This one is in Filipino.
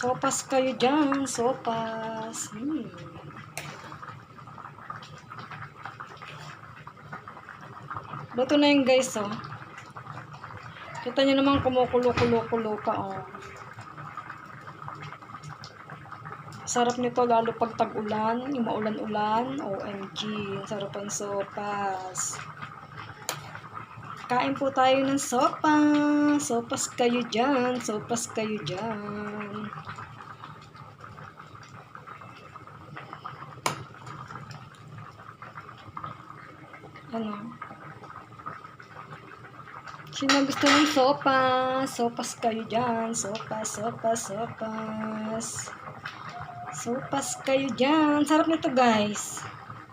Sopas kayo dyan, sopas. Luto na yun guys, oh. Kita nyo naman kumukulo-kulo-kulo pa, oh. Sarap nito lalo pag tag-ulan, yung maulan-ulan. OMG, sarap ang sopas. Kain po tayo ng sopas. Sopas kayo dyan, sopas kayo dyan. Ano? Sino gusto ng sopas? Sopas kayo dyan. Sopas, sopas, sopas. Sopas kayo dyan. Sarap nito guys.